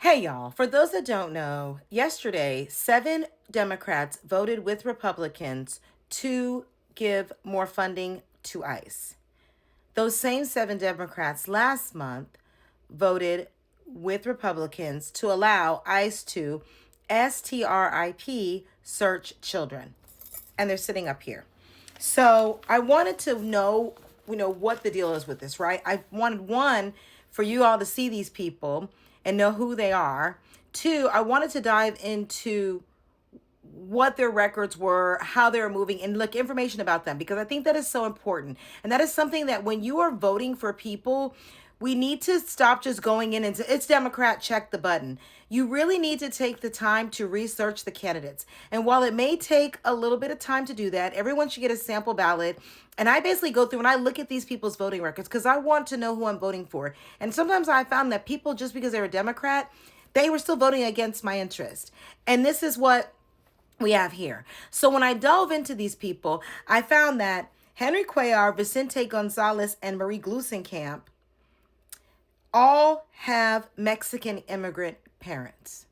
Hey, y'all. For those that don't know, yesterday, 7 Democrats voted with Republicans to give more funding to ICE. Those same 7 Democrats last month voted with Republicans to allow ICE to STRIP search children. And they're sitting up here. So I wanted to know, what the deal is with this, right? I wanted one for you all to see these people and know who they are. Two, I wanted to dive into what their records were, how they were moving, and look information about them because I think that is so important. And that is something that when you are voting for people, we need to stop just going in and say, it's Democrat, check the button. You really need to take the time to research the candidates. And while it may take a little bit of time to do that, everyone should get a sample ballot. And I basically go through and I look at these people's voting records because I want to know who I'm voting for. And sometimes I found that people, just because they're a Democrat, they were still voting against my interest. And this is what we have here. So when I dove into these people, I found that Henry Cuellar, Vicente Gonzalez, and Marie Glusenkamp all have Mexican immigrant parents.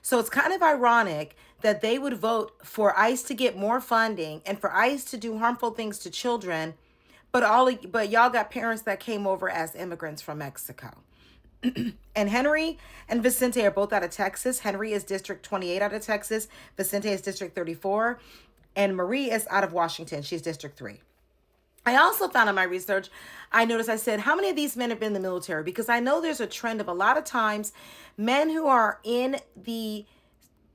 So it's kind of ironic that they would vote for ICE to get more funding and for ICE to do harmful things to children, but y'all got parents that came over as immigrants from Mexico. And Henry and Vicente are both out of Texas. Henry is District 28 out of Texas. Vicente is District 34. And Marie is out of Washington. She's District 3. I also found in my research, I said, how many of these men have been in the military? Because I know there's a trend of a lot of times men who are in the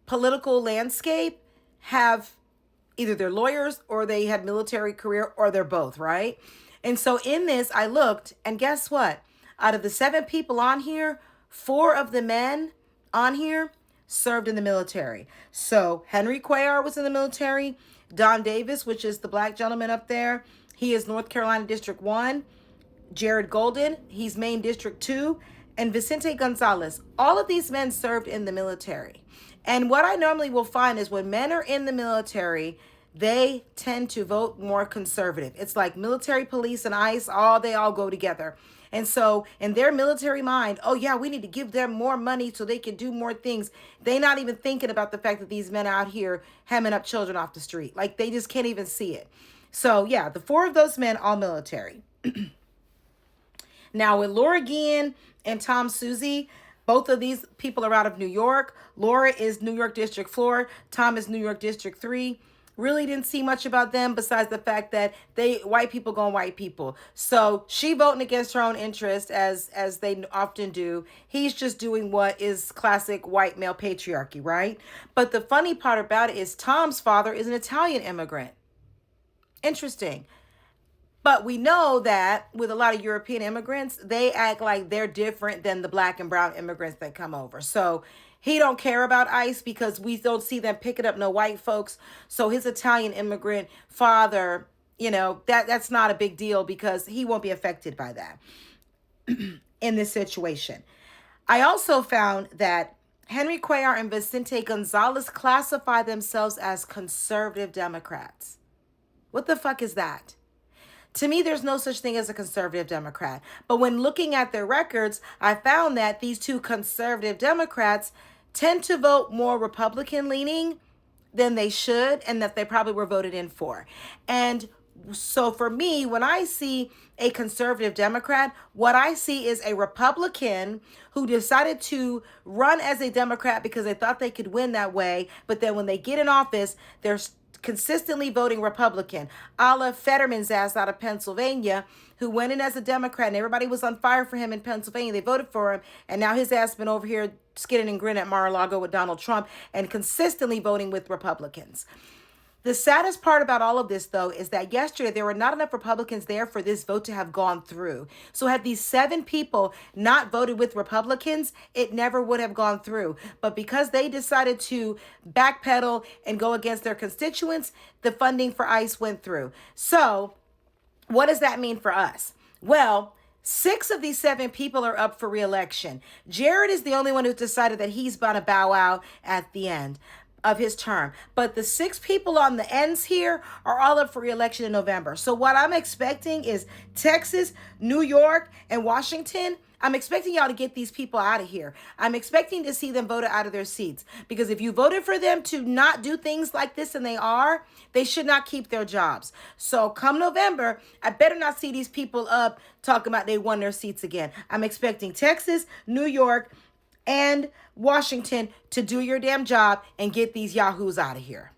political landscape have either they're lawyers or they had military career or they're both, right? And so in this, I looked and guess what? Out of the 7 people on here, 4 of the men on here served in the military. So Henry Cuellar was in the military. Don Davis, which is the black gentleman up there, he is North Carolina District 1. Jared Golden, he's Maine District 2. And Vicente Gonzalez. All of these men served in the military. And what I normally will find is when men are in the military, they tend to vote more conservative. It's like military, police, and ICE, they all go together. And so in their military mind, oh yeah, we need to give them more money so they can do more things. They're not even thinking about the fact that these men out here hemming up children off the street. Like they just can't even see it. So yeah, the 4 of those men, all military. Now with Laura Guillen and Tom Suzy, both of these people are out of New York. Laura is New York District 4. Tom is New York District 3. Really didn't see much about them besides the fact that white people going white people. So she voting against her own interest as they often do. He's just doing what is classic white male patriarchy, right? But the funny part about it is Tom's father is an Italian immigrant. Interesting. But we know that with a lot of European immigrants, they act like they're different than the black and brown immigrants that come over. So he don't care about ICE because we don't see them picking up no white folks. So his Italian immigrant father, that's not a big deal because he won't be affected by that in this situation. I also found that Henry Cuellar and Vicente Gonzalez classify themselves as conservative Democrats. What the fuck is that? To me, there's no such thing as a conservative Democrat. But when looking at their records, I found that these 2 conservative Democrats tend to vote more Republican leaning than they should and that they probably were voted in for. And so for me, when I see a conservative Democrat, what I see is a Republican who decided to run as a Democrat because they thought they could win that way. But then when they get in office, they're consistently voting Republican, a la Fetterman's ass out of Pennsylvania, who went in as a Democrat and everybody was on fire for him in Pennsylvania. They voted for him. And now his ass been over here skinning and grinning at Mar-a-Lago with Donald Trump and consistently voting with Republicans. The saddest part about all of this, though, is that yesterday there were not enough Republicans there for this vote to have gone through. So had these 7 people not voted with Republicans, it never would have gone through. But because they decided to backpedal and go against their constituents, the funding for ICE went through. So what does that mean for us? Well, 6 of these 7 people are up for re-election. Jared is the only one who's decided that he's going to bow out at the end. of his term. But the 6 people on the ends here are all up for re-election in November. So what I'm expecting is Texas, New York, and Washington. I'm expecting y'all to get these people out of here. I'm expecting to see them voted out of their seats. Because if you voted for them to not do things like this, and they should not keep their jobs. So come November, I better not see these people up talking about they won their seats again. I'm expecting Texas, New York, and Washington to do your damn job and get these yahoos out of here.